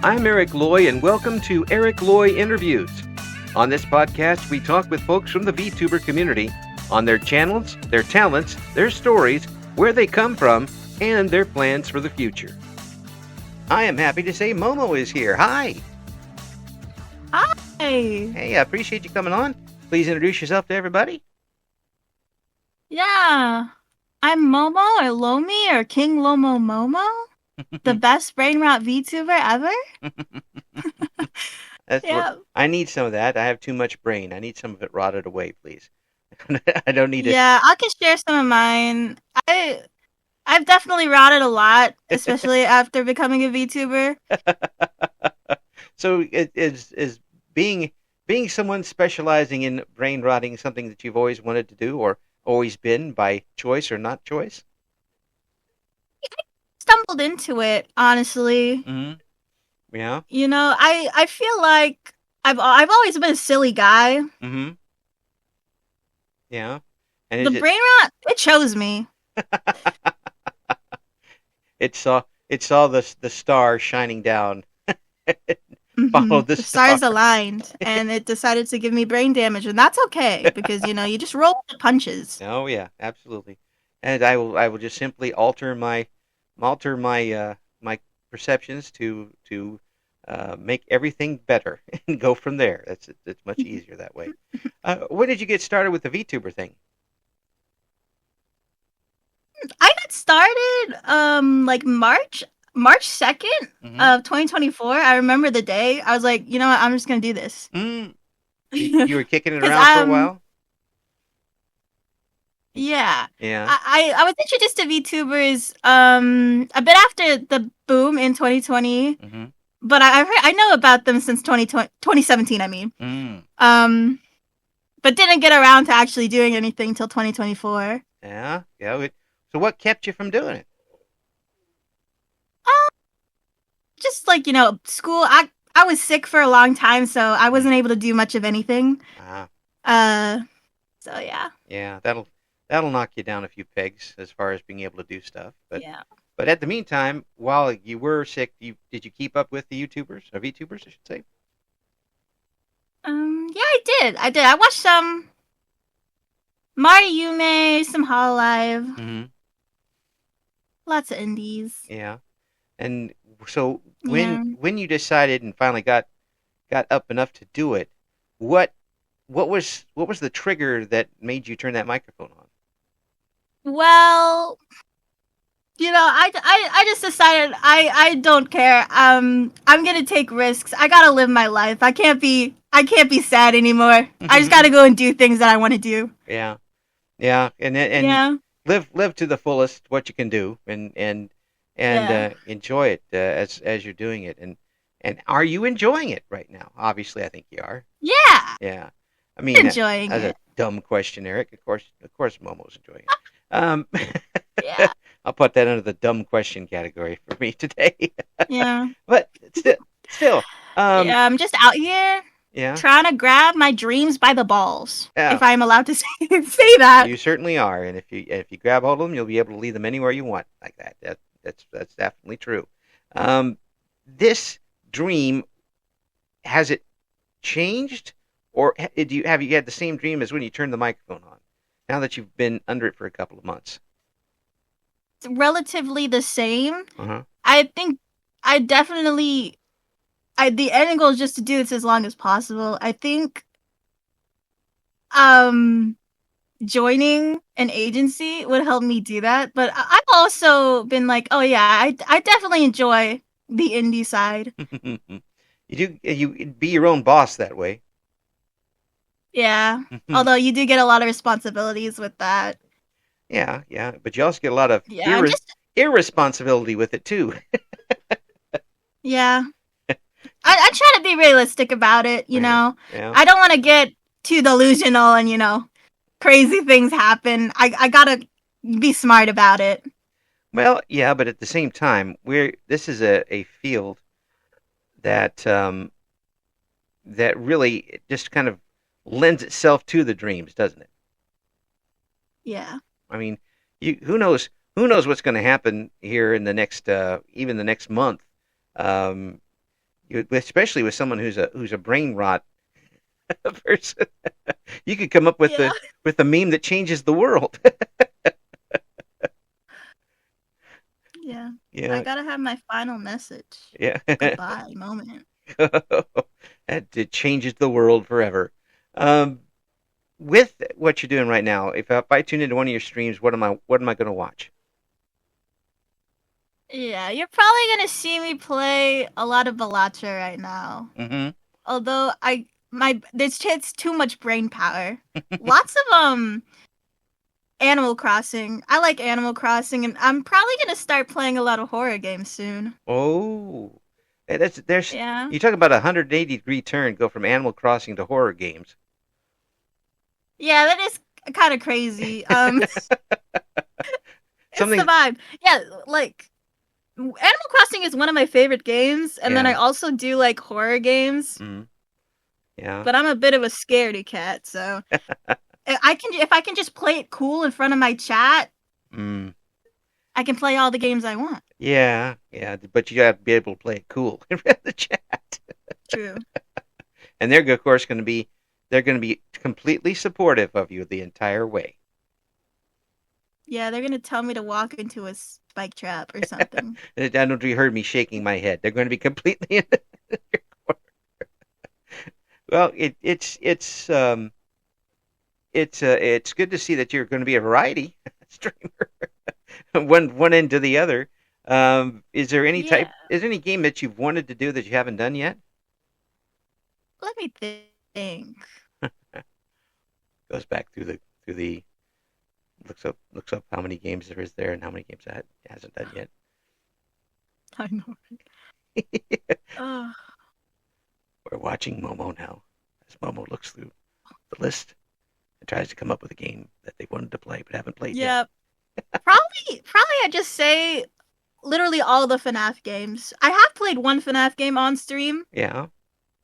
I'm Eric Loy, and welcome to Eric Loy Interviews. On this podcast, we talk with folks from the VTuber community on their channels, their talents, their stories, where they come from, and their plans for the future. I am happy to say Momo is here. Hi. Hi. Hey, I appreciate you coming on. Please introduce yourself to everybody. Yeah. I'm Momo or Lomi or King Lomo Momo. The best brain rot VTuber ever. That's Yeah. what I need. Some of that. I have too much brain. I need some of it rotted away, please. I don't need it. Yeah, I can share some of mine. I've definitely rotted a lot, especially after becoming a VTuber. So is being someone specializing in brain rotting something that you've always wanted to do, or always been by choice or not choice? Stumbled into it, honestly. Mm-hmm. Yeah. You know, I feel like I've always been a silly guy. Mm-hmm. Yeah. And The brain rot, it chose me. it saw the star shining down. Followed the stars aligned, and it decided to give me brain damage, and that's okay because you just roll the punches. Oh yeah, absolutely. And I will just simply alter my my perceptions to make everything better and go from there. It's much easier that way. When did you get started with the VTuber thing? I got started like March 2nd of 2024. I remember the day. I was like, you know what? I'm just gonna do this. You were kicking it around for a while? Yeah. Yeah. I was introduced to VTubers a bit after the boom in 2020. Mm-hmm. But I know about them since 2017, I mean. But didn't get around to actually doing anything till 2024. Yeah. So what kept you from doing it? Just like, school. I was sick for a long time, so I wasn't able to do much of anything. So yeah. Yeah, that'll knock you down a few pegs as far as being able to do stuff. But yeah. But at the meantime, while you were sick, did you keep up with the YouTubers or VTubers, I should say? Yeah, I did. I watched some Marty Yume, some Hololive. Mm-hmm. Lots of indies. Yeah. And so when you decided and finally got up enough to do it, what was the trigger that made you turn that microphone on? Well, I just decided I don't care. I'm gonna take risks. I gotta live my life. I can't be sad anymore. I just gotta go and do things that I want to do. Yeah, and live to the fullest what you can do, and enjoy it as you're doing it. And are you enjoying it right now? Obviously, I think you are. Yeah. Yeah. I mean, enjoying that's it. a dumb question, Eric. Of course, Momo's enjoying it. Yeah. I'll put that under the dumb question category for me today. Yeah. But still. Yeah, I'm just out here. Yeah. Trying to grab my dreams by the balls. Yeah. If I'm allowed to say that. You certainly are, and if you grab hold of them, you'll be able to lead them anywhere you want, like that. That's definitely true. This dream, has it changed, or have you had the same dream as when you turned the microphone on? Now that you've been under it for a couple of months. Relatively the same. Uh-huh. I think the end goal is just to do this as long as possible. I think joining an agency would help me do that, but I've also been like, oh yeah, I definitely enjoy the indie side. You be your own boss that way. Yeah. Although you do get a lot of responsibilities with that. Yeah, but you also get a lot of irresponsibility with it too. Yeah. I try to be realistic about it, you know. Yeah. I don't want to get too delusional and, crazy things happen. I gotta be smart about it. Well, yeah, but at the same time, this is a field that that really just kind of lends itself to the dreams, doesn't it? Yeah. I mean, who knows what's going to happen here in the next even the next month. especially with someone who's a brain rot person. You could come up Yeah, with a meme that changes the world. yeah. I Yeah, gotta have my final message. yeah. Goodbye moment. That it changes the world forever. Um, with what you're doing right now, if I tune into one of your streams, what am I going to watch? Yeah, you're probably gonna see me play a lot of Balatcha right now. Mm-hmm. Although there's it's too much brain power. Lots of Animal Crossing. I like Animal Crossing, and I'm probably gonna start playing a lot of horror games soon. Oh, that's there's Yeah. you talk about a 180-degree turn, go from Animal Crossing to horror games. Yeah, that is kind of crazy. It's the Something. vibe. Yeah, like Animal Crossing is one of my favorite games, and then I Yeah. also do like horror games. Mm, yeah. But I'm a bit of a scaredy cat, so if I can just play it cool in front of my chat, Mm, I can play all the games I want. yeah. Yeah. But you got to be able to play it cool in the chat. True. And they're of course they're going to be completely supportive of you the entire way. Yeah, they're gonna tell me to walk into a spike trap or something. I don't know if you heard me shaking my head. They're going to be completely in your corner. Well, it's good to see that you're going to be a variety streamer, one end to the other. Yeah, Is there any game that you've wanted to do that you haven't done yet? let me think. Goes back through the looks up how many games there is there and how many games that hasn't done yet. I know. Uh, We're watching Momo now as Momo looks through the list and tries to come up with a game that they wanted to play but haven't played yet. yeah, probably I just say literally all the FNAF games. I have played one FNAF game on stream. Yeah.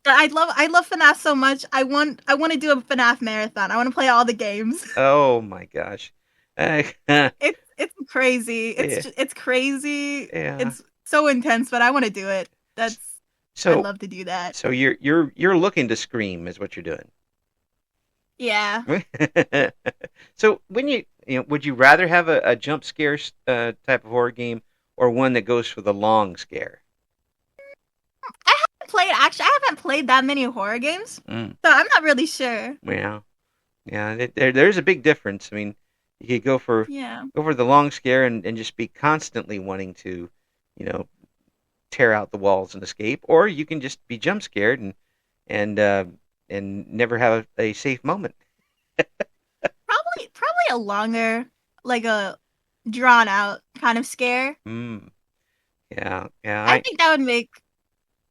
But I love FNAF so much. I want to do a FNAF marathon. I want to play all the games. Oh my gosh. Yeah. It's crazy. It's crazy. Yeah. It's so intense, but I want to do it. I'd So love to do that. so you're looking to scream is what you're doing. Yeah. So when would you rather have a jump scare type of horror game or one that goes for the long scare? I haven't played that many horror games, Mm, so I'm not really sure. yeah. Yeah, there's a big difference. I mean, you could Yeah. go for the long scare and just be constantly wanting to, you know, tear out the walls and escape, or you can just be jump scared and uh, and never have a safe moment. Probably a longer, like a drawn out kind of scare. Mm, yeah, yeah, I think that would make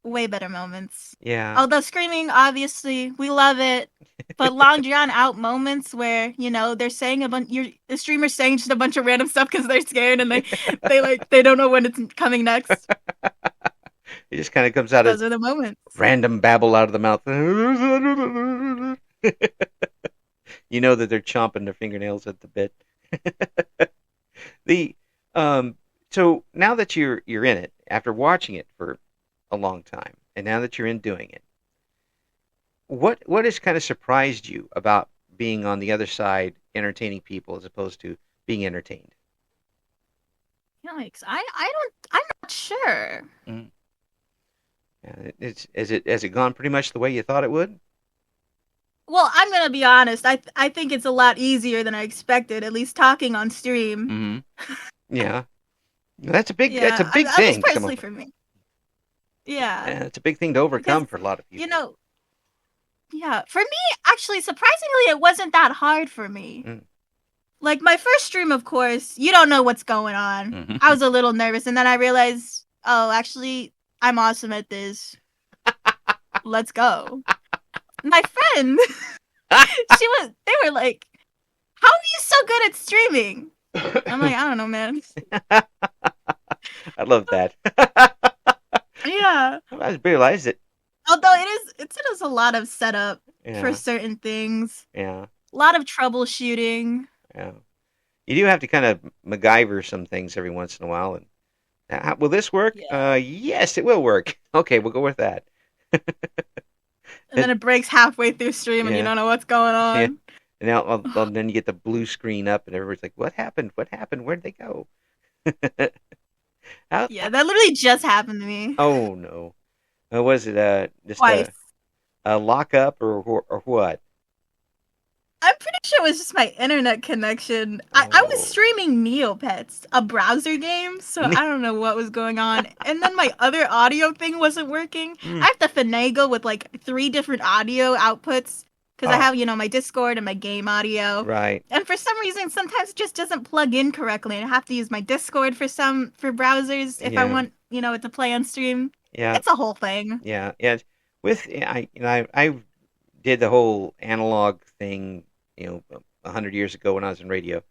way better moments. yeah, Although screaming, obviously, we love it. But long drawn out moments where they're saying the streamer's saying just a bunch of random stuff because they're scared and they don't know when it's coming next. it just kind of comes out as Those are the moments. random babble out of the mouth. You know that they're chomping their fingernails at the bit. The um, so now that you're in it after watching it for a long time, and now that you're in doing it, what has kind of surprised you about being on the other side, entertaining people as opposed to being entertained? Yikes! I'm not sure. Mm. Yeah, has it gone pretty much the way you thought it would? Well, I'm gonna be honest. I think it's a lot easier than I expected. At least talking on stream. Mm-hmm. Yeah, that's a Yeah, big at least thing. personally for me. Yeah, Yeah, it's a big thing to because overcome for a lot of you people. know, yeah. For me, actually, surprisingly, it wasn't that hard for me. Mm. Like my first stream, of course, you don't know what's going on. I Mm-hmm. was a little nervous, and then I realized, oh, actually, I'm awesome at this. Let's go. My friend, they were like, "How are you so good at streaming?" I'm like, I don't know, man. I love that. Yeah. I just realized it. Although it is a lot of setup for Yeah, certain things, yeah, a lot of troubleshooting. yeah. You do have to kind of MacGyver some things every once in a while and Will this work? Yeah. Yes, it will work. Okay, we'll go with that. And then It, it breaks halfway through stream and you yeah, don't know what's going yeah. on. And now, well, then you get the blue screen up, and everybody's like, "What happened? What happened? Where'd they go?" How, Yeah, that literally just happened to me. oh no. Was it just Twice. a lockup or what? I'm pretty sure it was just my internet connection. I was Oh. streaming Neopets, a browser game, so I don't know what was going on. And then my other audio thing wasn't working. I Mm. have to finagle with like 3 different audio outputs because I Oh, have, my Discord and my game audio. right. And for some reason, sometimes it just doesn't plug in correctly. And I have to use my Discord for browsers if I Yeah, want, it to play on stream. yeah, It's a whole thing. yeah, yeah. With I did the whole analog thing, 100 years ago when I was in radio,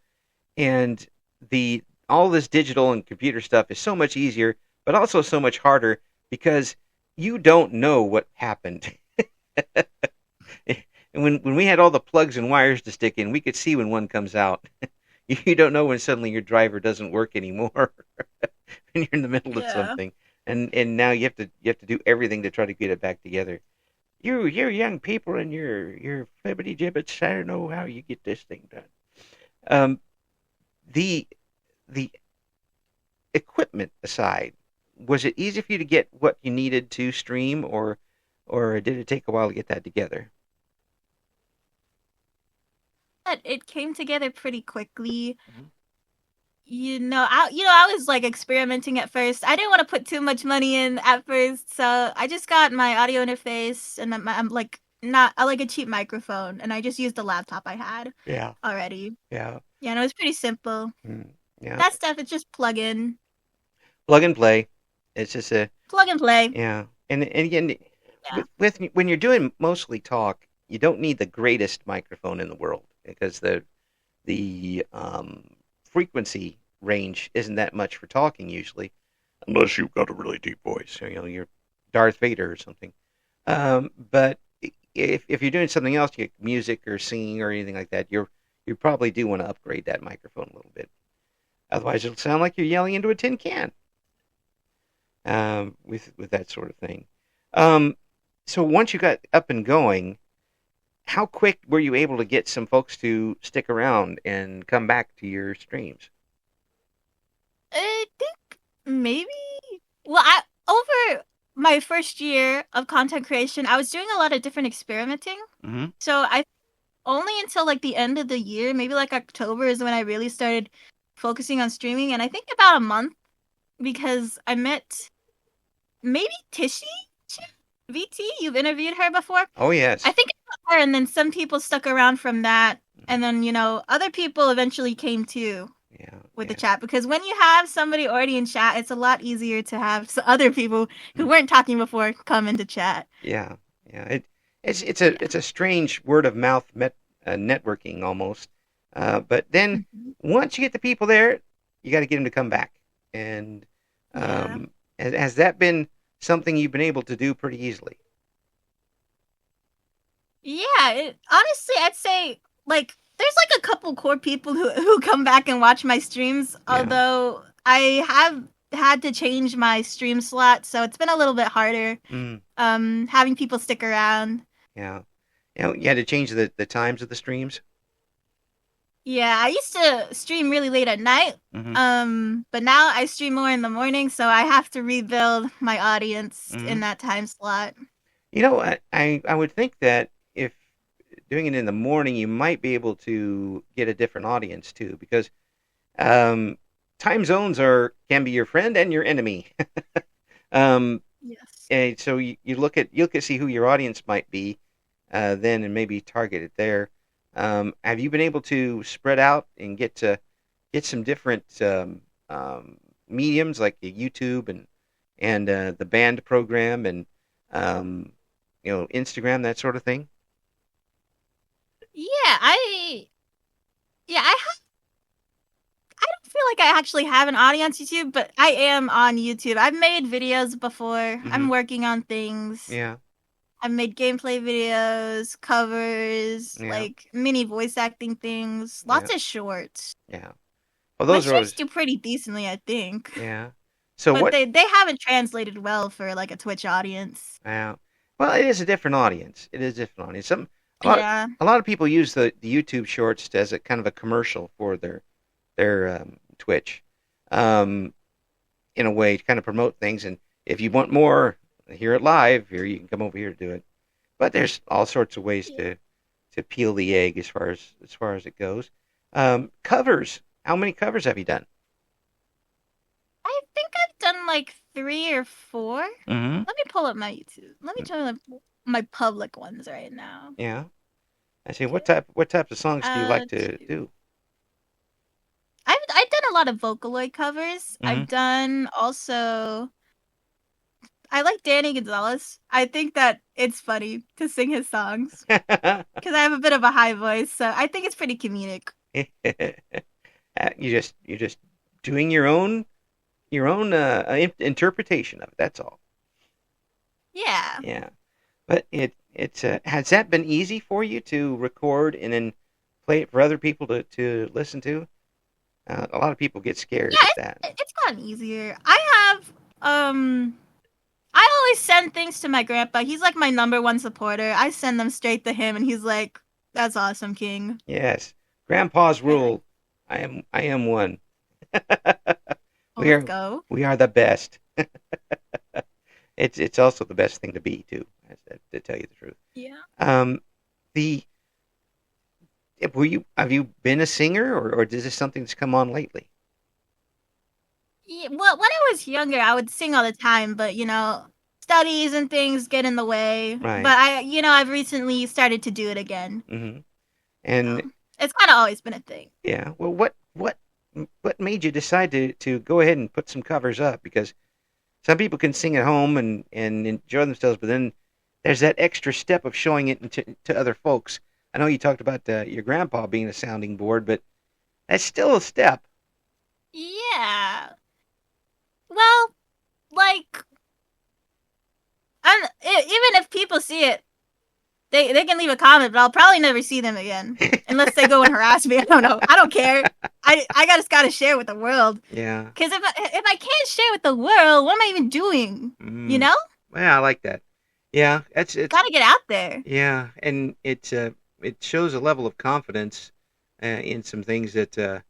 and the all this digital and computer stuff is so much easier, but also so much harder because you don't know what happened. And when we had all the plugs and wires to stick in, we could see when one comes out. You don't know when suddenly your driver doesn't work anymore when you're in the middle of Yeah. something, and now you have to do everything to try to get it back together. You're young people and you're flibbity gibbets. I don't know how you get this thing done. Um, the the equipment aside, was it easy for you to get what you needed to stream, or did it take a while to get that together? But it came together pretty quickly. Mhm. I was like experimenting at first. I didn't want to put too much money in at first, so I just got my audio interface and I'm like not I like a cheap microphone, and I just used the laptop I had Yeah, already. yeah, Yeah, and it was pretty simple. mm, yeah. That stuff is just plug in, Plug and play. It's just a plug and play. yeah. And again, Yeah, with when you're doing mostly talk, you don't need the greatest microphone in the world because the frequency range isn't that much for talking usually, unless you've got a really deep voice. You're Darth Vader or something. But if you're doing something else, like music or singing or anything like that, you probably do want to upgrade that microphone a little bit. Otherwise, it'll sound like you're yelling into a tin can. With that sort of thing. Um, so once you got up and going, how quick were you able to get some folks to stick around and come back to your streams? I think maybe. Well, I over my first year of content creation, I was doing a lot of different experimenting. Mm-hmm. So I only until like the end of the year, maybe like October, is when I really started focusing on streaming. And I think about a month because I met maybe Tishy VT. You've interviewed her before. Oh I yes. think I met her, and then some people stuck around from that. And then, other people eventually came too Yeah, with the yeah, chat because when you have somebody already in chat, it's a lot easier to have other people who weren't talking before come into chat. yeah, yeah. It's a strange word of mouth networking almost. But then Mhm. once you get the people there, you got to get them to come back. And Yeah. has that been something you've been able to do pretty easily? Yeah, honestly, I'd say like there's like a couple core people who come back and watch my streams, Yeah. although I have had to change my stream slot, so it's been a little bit harder Mm, having people stick around. yeah. You had to change the times of the streams. Yeah, I used to stream really late at night, Mm-hmm. but now I stream more in the morning, so I have to rebuild my audience Mm-hmm. in that time slot. I would think that if doing it in the morning, you might be able to get a different audience too, because um, time zones can be your friend and your enemy. um, Yes. and so you look at see who your audience might be, then and maybe target it there. Have you been able to spread out and get some different mediums like YouTube and the band program and um, Instagram, that sort of thing? Yeah, I don't feel like I actually have an audience on YouTube, but I am on YouTube. I've made videos before. Mm-hmm. I'm working on things. Yeah, I've made gameplay videos, covers, yeah, like mini voice acting things, yeah, lots of shorts. yeah. Well, My those are shorts always do pretty decently, I think. yeah. So But what? they haven't translated well for like a Twitch audience. Uh, well, it is a different audience. It is a different audience. A lot Yeah. a lot of people use the YouTube Shorts as a kind of a commercial for their Twitch, um, in a way to kind of promote things. And if you want more, hear it live. Here you can come over here to do it. But there's all sorts of ways Yeah. to peel the egg as far as it goes. Covers. How many covers have you done? I think I've done like 3 or 4. Mm-hmm. Let me pull up my YouTube. Let me tell you my public ones right now. Yeah. I say, Okay. what types of songs do you like to 2. do? I've done a lot of Vocaloid covers. Mm-hmm. I've done also. I like Danny Gonzalez. I think that it's funny to sing his songs because I have a bit of a high voice, so I think it's pretty comedic. You're just doing your own interpretation of it. That's all. Yeah. Yeah. But it's has that been easy for you to record and then play it for other people to listen to? A lot of people get scared Yeah, at that. it's gotten easier. I always send things to my grandpa. He's like my number one supporter. I send them straight to him, and he's like, "That's awesome, King." Yes. Grandpa's I like. rule. I am one. Oh, we let's are go. we are the best. It's also the best thing to be too, to tell you the truth. Yeah. The have you been a singer, or is this something that's come on lately? Yeah. Well, when I was younger, I would sing all the time, but studies and things get in the way. Right. But I've recently started to do it again. Mm-hmm. And So it's kind of always been a thing. yeah, well, what made you decide to go ahead and put some covers up? Because some people can sing at home and enjoy themselves, but then there's that extra step of showing it to other folks. I know you talked about your grandpa being a sounding board, but that's still a step. Yeah. Well, like, even if people see it, they can leave a comment, but I'll probably never see them again unless they go and harass me. I don't know. I don't care. I just gotta share with the world. Yeah. Because if I can't share with the world, what am I even doing? You Mm. know? Yeah, I like that. Yeah, it's Gotta get out there. yeah, and it shows a level of confidence in some things that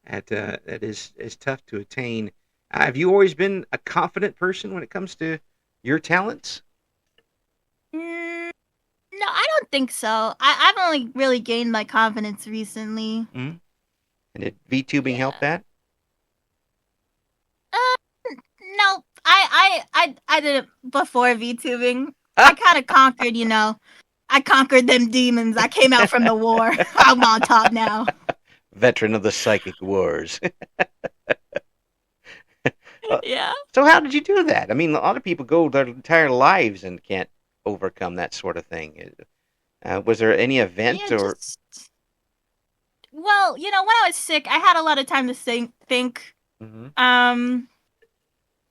is tough to attain. Have you always been a confident person when it comes to your talents? Mm, no, I don't think so. I've only really gained my confidence recently. Mm-hmm. And did VTubing Yeah. help that? No, I did it before VTubing. I kind of conquered, I conquered them demons. I came out from the war. I'm on top now. Veteran of the psychic wars. Yeah. So how did you do that? I mean, a lot of people go their entire lives and can't overcome that sort of thing. Was there any event Yeah, or? well, when I was sick, I had a lot of time to think. Mm-hmm.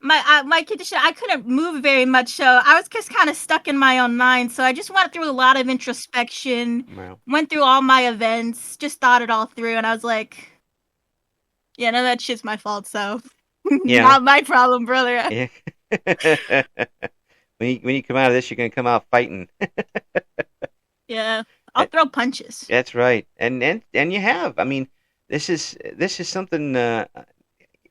My condition, I couldn't move very much, so I was just kind of stuck in my own mind. So I just went through a lot of introspection, Well, went through all my events, just thought it all through, and I was like, yeah, no, that shit's my fault, so yeah. not my problem, brother. Yeah. When you come out of this, you're gonna come out fighting. Yeah, I'll throw punches. That's right, and you have. I mean, this is something. Are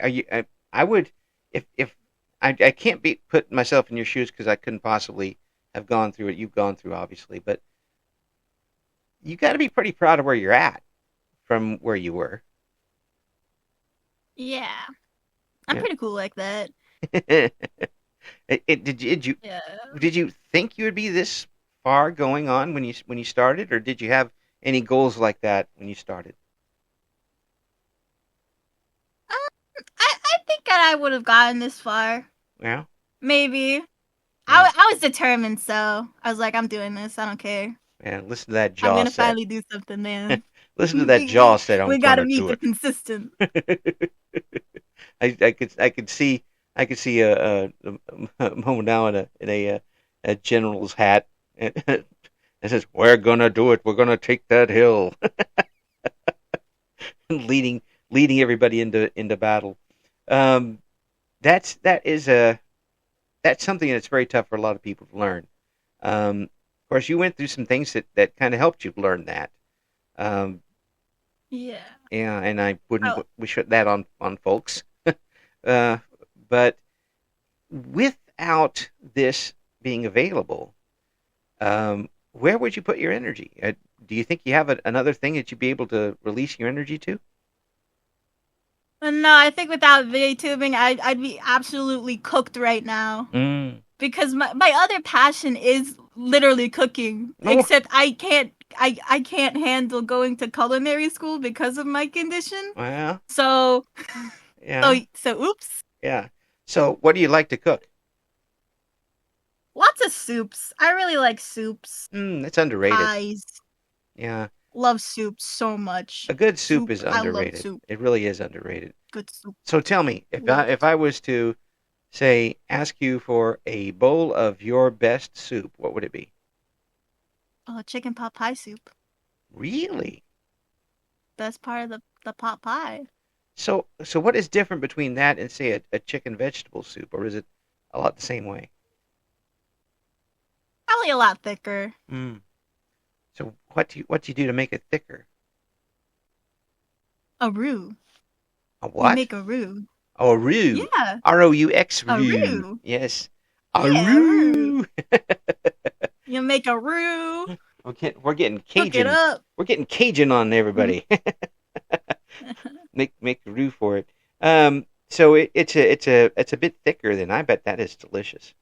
you? I would if I can't be put myself in your shoes because I couldn't possibly have gone through what you've gone through, obviously. But you got to be pretty proud of where you're at from where you were. Yeah, I'm Yeah. pretty cool like that. Yeah. Did you think you would be this far going on when you started, or did you have any goals like that when you started? I think that I would have gotten this far. Yeah. Maybe. Yeah. I was determined, so I was like, I'm doing this. I don't care. Yeah. Listen to that I'm jaw gonna set. finally do something, man. Listen to that jaw set. I'm We gotta gonna meet do the it. consistent. I could see a Momo now in a general's hat. It says, "We're gonna do it. We're gonna take that hill," leading everybody into battle. Um, that is a that's something that's very tough for a lot of people to learn. Of course, you went through some things that kind of helped you learn that. Um, Yeah. yeah, and I wouldn't Oh, wish that on folks. uh, but without this being available, where would you put your energy? Do you think you have another thing that you'd be able to release your energy to? no, I think without VTubing, I'd be absolutely cooked right now. Mm. Because my other passion is literally cooking. Oh, Except I can't handle going to culinary school because of my condition. well, So yeah, oops. yeah. So, what do you like to cook? Lots of soups. I really like soups. That's underrated. Pies. Yeah, Love soup so a much. good soup Soup. is I love underrated. soup. It really is underrated. Good soup. So, tell me, Love if it. I was to say ask you for a bowl of your best soup, what would it be? Oh, chicken pot pie soup. Really? Best part of the pot pie. So what is different between that and say a chicken vegetable soup, or is it a lot the same way? Probably a lot thicker. Mm. So what do you do to make it thicker? A roux. A You what? make a roux. Oh, a roux. Yeah, Roux. a Roux. roux. Yes. A Yeah, a roux. roux. You make a roux. We're getting Cook it Cajun. up. We're getting Cajun on everybody. Make a roux for it. So it's a bit thicker than I bet that is delicious.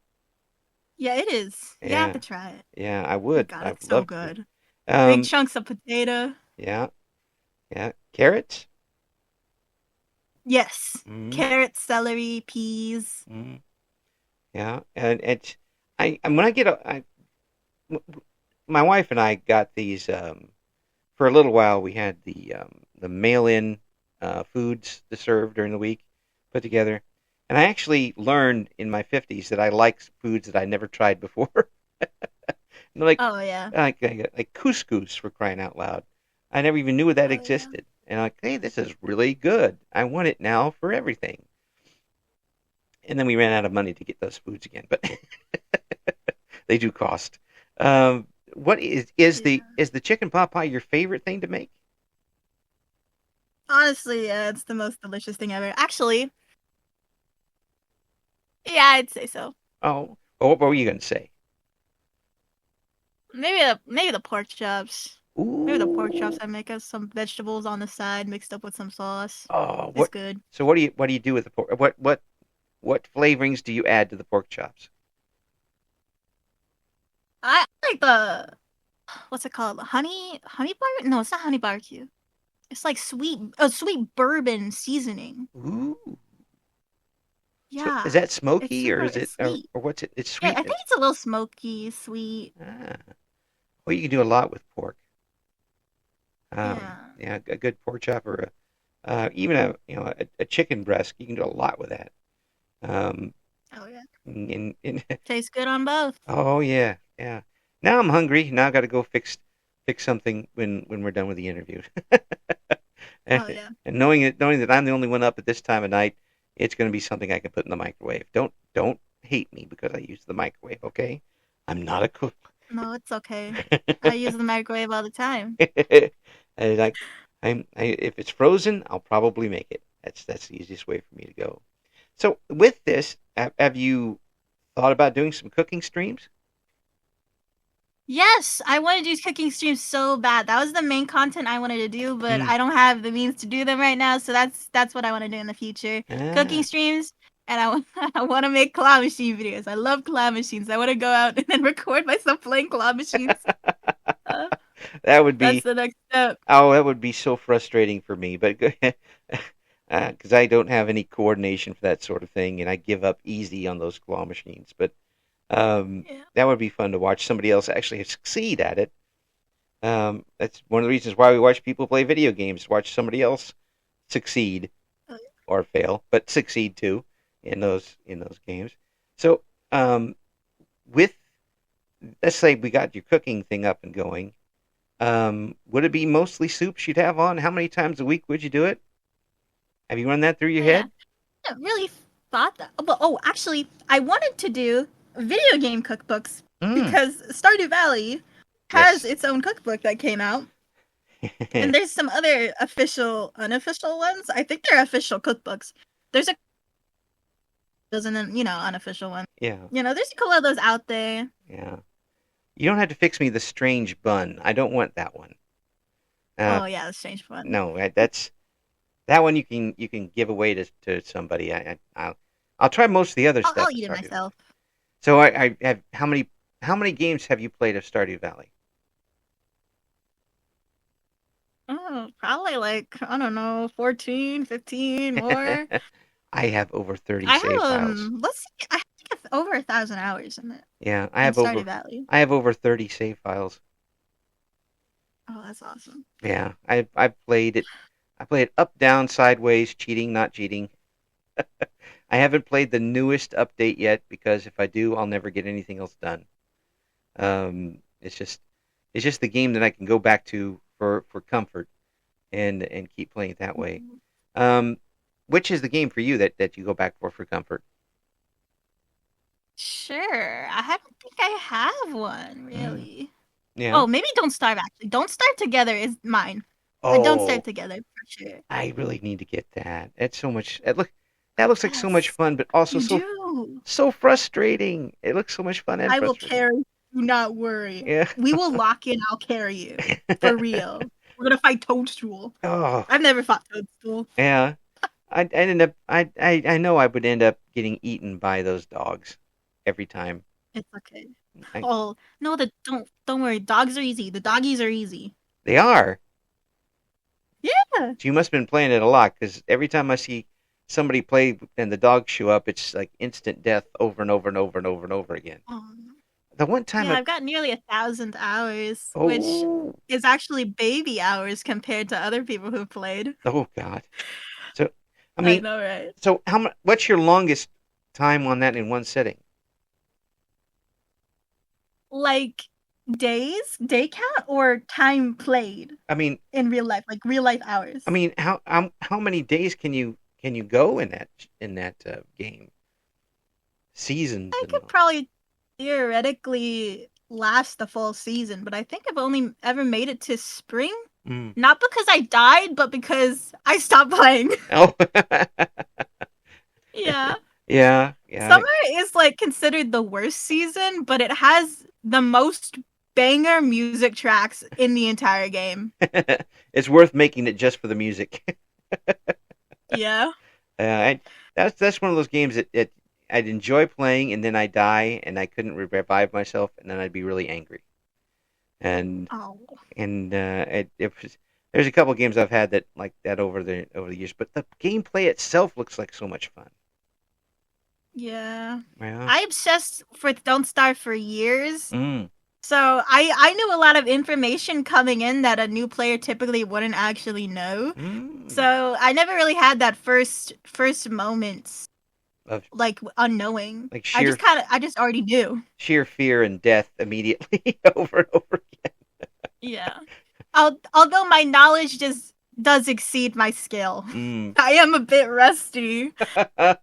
Yeah, it is. You have Yeah. to try it. Yeah, I Oh my would. god, I it's would so love to. good. Big Um, chunks of potato. yeah, yeah. Carrots? Yes. Mm, Carrots, celery, peas. mm, yeah. And it's when I get my wife and I got these for a little while. We had the mail-in foods to serve during the week put together, and I actually learned in my 50s that I like foods that I never tried before. like Oh yeah. like couscous for crying out loud. I never even knew that Oh yeah. existed. And I'm like, hey, this is really good. I want it now for everything. And then we ran out of money to get those foods again, but they do cost. What Yeah. is the chicken pot pie your favorite thing to make? Honestly, yeah, it's the most delicious thing ever. Actually, yeah, I'd say so. Oh, what were you going to say? Maybe the pork chops. Maybe the pork chops Ooh, I make us some vegetables on the side mixed up with some sauce. oh, It's what? good. So what do you do with the pork? What flavorings do you add to the pork chops? I like the what's it called? Honey bar? No, it's not honey barbecue. It's like sweet bourbon seasoning. Ooh, so is Yeah. that smoky or is It's it sweet. or what's it? It's Yeah, I think sweetness. it's a little smoky, sweet. Ah, well, you can do a lot with pork. Yeah. Yeah, a good pork chop or even a chicken breast. You can do a lot with that. Um, Oh yeah. and Tastes good on both. oh yeah, yeah. Now I'm hungry. Now I got to go fix something when we're done with the interview. Oh yeah. And knowing that I'm the only one up at this time of night, it's going to be something I can put in the microwave. Don't hate me because I use the microwave. Okay, I'm not a cook. No, it's okay. I use the microwave all the time. Like if it's frozen, I'll probably make it. That's the easiest way for me to go. So with this, have you thought about doing some cooking streams? Yes, I want to do cooking streams so bad. That was the main content I wanted to do, but Mm. I don't have the means to do them right now. So that's what I want to do in the future. Cooking Ah, streams, and I want I want to make claw machine videos. I love claw machines. I want to go out and then record myself playing claw machines. Uh, that would that's be the next step. that would be so frustrating for me, but because I don't have any coordination for that sort of thing, and I give up easy on those claw machines. But Yeah. that would be fun to watch somebody else actually succeed at it. That's one of the reasons why we watch people play video games, watch somebody else succeed Oh, or fail, but succeed too in those games. So, with let's say we got your cooking thing up and going, would it be mostly soups you'd have on? How many times a week would you do it? Have you run that through your yeah. head? Yeah, really thought that. But oh, actually, I wanted to do video game cookbooks Mm. because Stardew Valley has Yes. its own cookbook that came out, and there's some other official, unofficial ones. I think they're official cookbooks. There's a doesn't unofficial one. Yeah. There's a couple of those out there. Yeah. You don't have to fix me the strange bun. I don't want that one. Uh, Oh yeah, that's strange fun. no, that's that one you can give away to somebody. I'll try most of the other I'll stuff in eat it Stardew Valley. myself. So I have how many games have you played of Stardew Valley? Oh, probably like, I don't know, 14, 15 more. I have over 30 I save have files. let's see, I think I've over 1,000 hours in it Yeah, in Stardew Valley. I have over 30 save files. Oh, that's awesome. Yeah, I've played it. I played up, down, sideways, cheating, not cheating. I haven't played the newest update yet because if I do, I'll never get anything else done. It's just the game that I can go back to for comfort and keep playing it that way. Mhm. Um, which is the game for you that you go back for comfort? Sure. I don't think I have one Mm, really. yeah. Oh, maybe Don't Starve actually. Don't Starve Together is mine. I Don't Starve Oh, Together for sure. I really need to get that. It's so much. That looks like so much Yes, fun, but also you so do. so frustrating. It looks so much fun and I will frustrating. carry you, do not worry. Yeah. We will lock in, I'll carry you. For real. We're gonna fight Toadstool. Oh, I've never fought Toadstool. yeah. I end up. I know I would end up getting eaten by those dogs every time. It's okay. I, Oh no, don't worry. Dogs are easy. The doggies are easy. they are. Yeah. So you must have been playing it a lot because every time I see somebody play and the dogs show up, it's like instant death over and over and over and over and over again. The one time Yeah, I I've got nearly 1,000 hours, which oh is actually baby hours compared to other people who've played. oh God. So I I mean, know, right? so how much? What's your longest time on that in one sitting? Like days, day count, or time played I mean, in real life, like real life hours. how many days can you go in that game? Seasons I and could probably theoretically last the full season, but I think I've only ever made it to spring. mm. Not because I died, but because I stopped playing. Oh Yeah. yeah yeah. Summer is like considered the worst season, but it has the most banger music tracks in the entire game. It's worth making it just for the music. Yeah. I, that's one of those games that I'd enjoy playing, and then I die, and I couldn't revive myself, and then I'd be really angry. And Oh. there's a couple of games I've had that like that over the years, but the gameplay itself looks like so much fun. Yeah. Yeah. I obsessed with Don't Starve for years. Mm. So I knew a lot of information coming in that a new player typically wouldn't actually know. Mm. So I never really had that first moments Of like unknowing. like I just already knew. sheer fear and death immediately over and over Yeah. Although my knowledge just does exceed my skill. again. I am a bit rusty. Mm.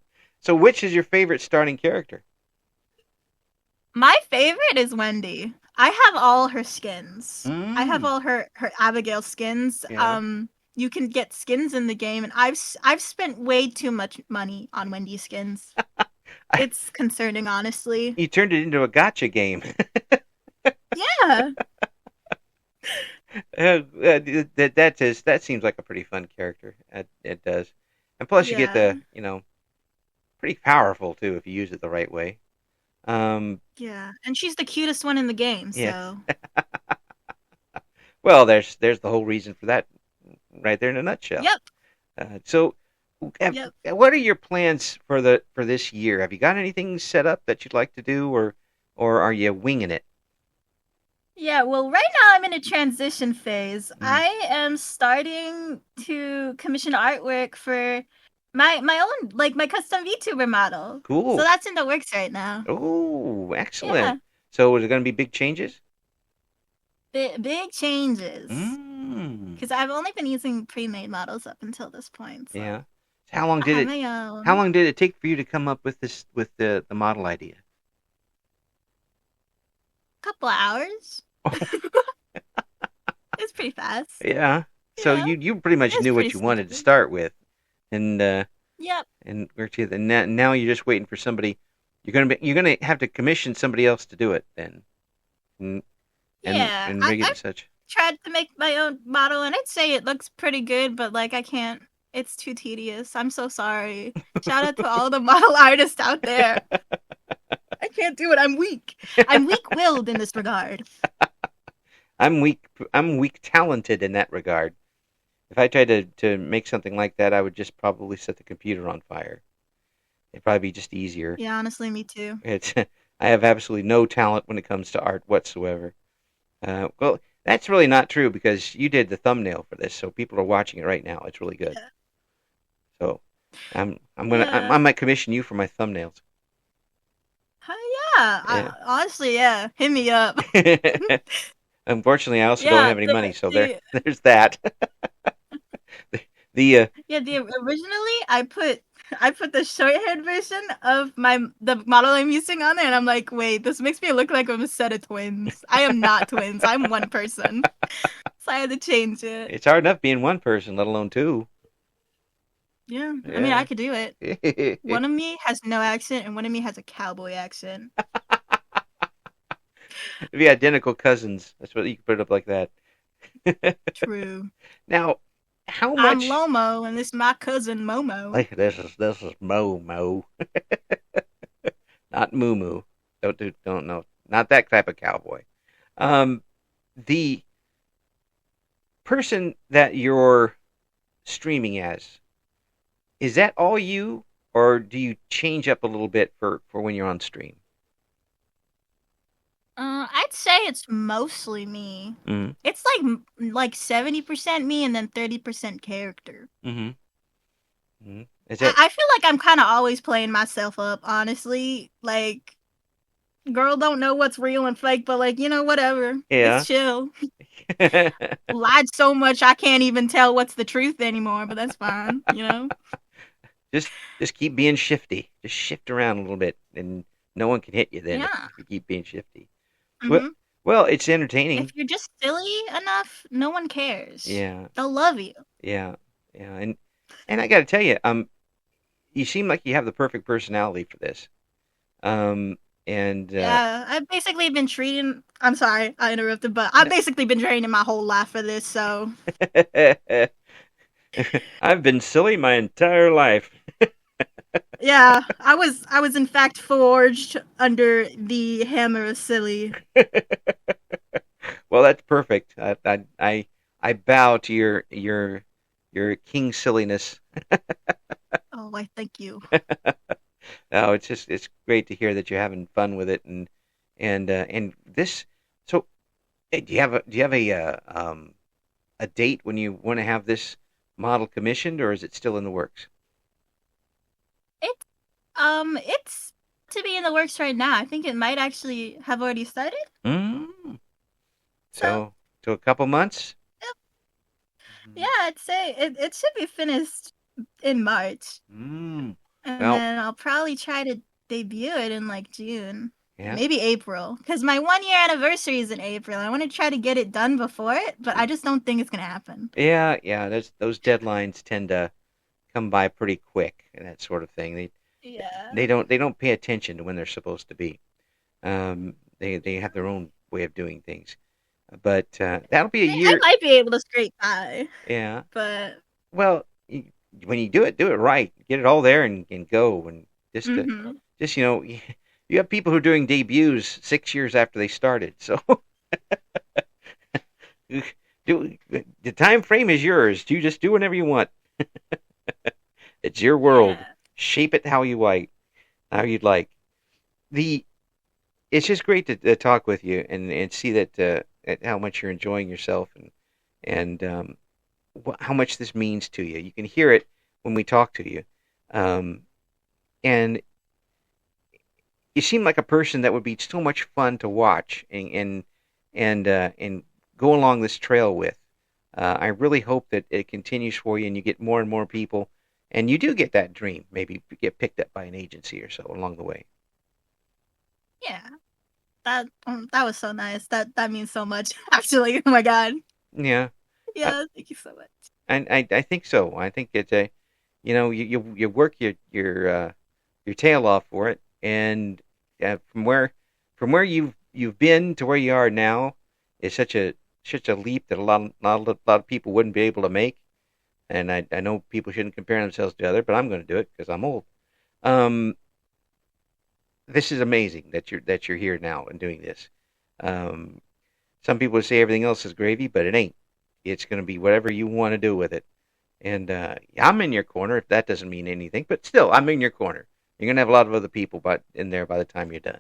So, which is your favorite starting character? My favorite is Wendy. I have all her skins. I have Mm. all her Abigail skins. Yeah. You can get skins in the game, and I've spent way too much money on Wendy skins. I, It's concerning, honestly. you turned it into a gotcha game. Yeah. That seems like a pretty fun character. It does, and plus you get Yeah. the pretty powerful too if you use it the right way. Um, Yeah. And she's the cutest one in the game, yeah. so. Well, there's the whole reason for that right there in a nutshell. Yep. So, Yep. what are your plans for this year? Have you got anything set up that you'd like to do, or are you winging it? Yeah, well, right now I'm in a transition phase. Mm. I am starting to commission artwork for my own, like my custom VTuber model. So Cool. that's in the works right now. Oh, Yeah, excellent. So, is there going to be big changes? big changes. Mm. Because I've only been using pre-made models up until this point. So Yeah. How long I did have it? my How own. long did it take for you to come up with this with the model idea? Couple of hours. It's pretty fast. Yeah. So Yeah, you pretty much it's knew pretty what you wanted to simple. start with, and Yep. and where to then now you're just waiting for somebody. You're gonna have to commission somebody else to do it then, and Yeah, and rig it I and such. tried to make my own model, and I'd say it looks pretty good, but like I can't. It's too tedious. I'm so sorry. Shout out to all the model artists out there. I can't do it. I'm weak. I'm weak-willed in this regard. I'm weak. I'm weak talented in that regard. If I tried to make something like that, I would just probably set the computer on fire. It'd probably be just easier. Yeah, honestly, me too. It's I have absolutely no talent when it comes to art whatsoever. Well, that's really not true because you did the thumbnail for this, so people are watching it right now. It's really good. Yeah. So I Yeah. might commission you for my thumbnails. Yeah. Yeah. Honestly, yeah. Hit me up. Unfortunately, I also don't Yeah. have any money, so there's that. the Yeah. The originally, I put the short-haired version of the model I'm using on there, and I'm like, wait, this makes me look like I'm a set of twins. I am not twins. I'm one person. So I had to change it. It's hard enough being one person, let alone two. Yeah. I mean, I Yeah. could do it. It'd One of me has no accent, and one of me has a cowboy accent. be identical cousins. That's what you can put it up like that. True. Now, how I'm much? Lomo, and this is my cousin Momo. Like this is Momo, not Moo. Don't know. Not that type of cowboy. Um, the person that you're streaming as, is that all you, or do you change up a little bit for when you're on stream? I'd say it's mostly me. Mm-hmm. It's like 70% me and then 30% character. Mm-hmm. Mm-hmm. Is I, that I feel like I'm kind of always playing myself up, honestly. Like, girl don't know what's real and fake, but like, whatever. yeah? It's chill. Lied so much I can't even tell what's the truth anymore, but that's fine. just just keep being shifty. Just shift around a little bit, and no one can hit you then Yeah. if you keep being shifty. Well, hmm well, it's If entertaining. you're just silly enough, no one cares. Yeah, They'll love you. yeah, yeah. And I got to tell you, you seem like you have the perfect personality for this. Um, and Yeah, I've basically been treating. I'm sorry, I interrupted, but I've basically been training my whole life for this. So I've been silly my entire life. yeah, I was in fact forged under the hammer of silly. Well, that's perfect. I bow to your king silliness. Oh, why? Thank you. No, it's great to hear that you're having fun with it and this. So, do you have a date when you want to have this model commissioned, or is it still in the works? It's to be in the works right now. I think it might actually have already started. Mm. So So a couple months. yep. Yeah, I'd say it should be finished in March, Mm. and Well, then I'll probably try to debut it in like June. yeah, Maybe April, because my 1 year anniversary is in April. I want to try to get it done before it, but I just don't think it's gonna happen. yeah. Those deadlines tend to come by pretty quick and that sort of thing. Yeah. They don't pay attention to when they're supposed to be. They have their own way of doing things. But that'll be a I year. might be able to scrape by, Yeah. but Well, when you do it right. Get it all there and go. And just mm-hmm. just you have people who are doing debuts 6 years after they started. So do the time frame is yours. You just do whatever you want. It's your world. Yeah. Shape it how you like, how you'd like. The It's just great to talk with you and see that at how much you're enjoying yourself and how much this means to you. You can hear it when we talk to you, um, and you seem like a person that would be so much fun to watch and go along this trail with. I really hope that it continues for you and you get more and more people and you do get that dream. Maybe get picked up by an agency or so along the way. Yeah. That was so nice. That means so much. Actually, oh my god. Yeah, I, Yeah, thank you so much. I think so. I think it's a, you work your tail off for it, and from where you've been to where you are now is such a leap that a lot of people wouldn't be able to make. And I know people shouldn't compare themselves to others, but I'm going to do it because I'm old. Um, this is amazing that you're here now and doing this. Um, some people would say everything else is gravy, but it ain't. It's going to be whatever you want to do with it. And I'm in your corner if that doesn't mean anything, but still, I'm in your corner. You're going to have a lot of other people in there by the time you're done.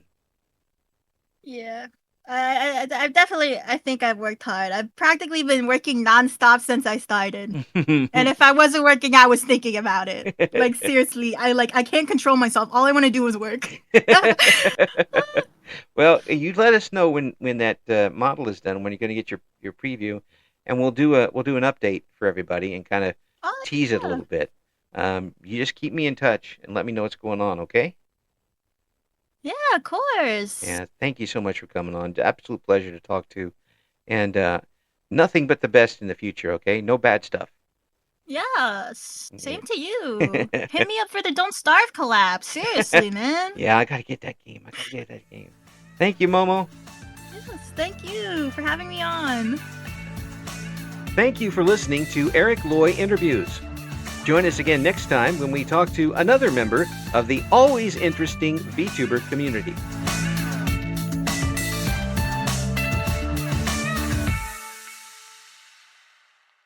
Yeah. I definitely, I think I've worked hard. I've practically been working nonstop since I started. And if I wasn't working, I was thinking about it. Like seriously, I can't control myself. All I want to do is work. Well, you let us know when that model is done, when you're going to get your preview, and we'll do an update for everybody and kind of Oh tease it a yeah. little bit. You just keep me in touch and let me know what's going on, okay? Yeah, of course. Yeah, thank you so much for coming on. Absolute pleasure to talk to, and nothing but the best in the future, okay? No bad stuff. Yes. Same to you. Hit me up for the Don't Starve collab. Seriously, man. Yeah, I gotta get that game. I gotta get that game. Thank you, Momo. Yes, thank you for having me on. Thank you for listening to Eric Loy Interviews. Join us again next time when we talk to another member of the always interesting VTuber community.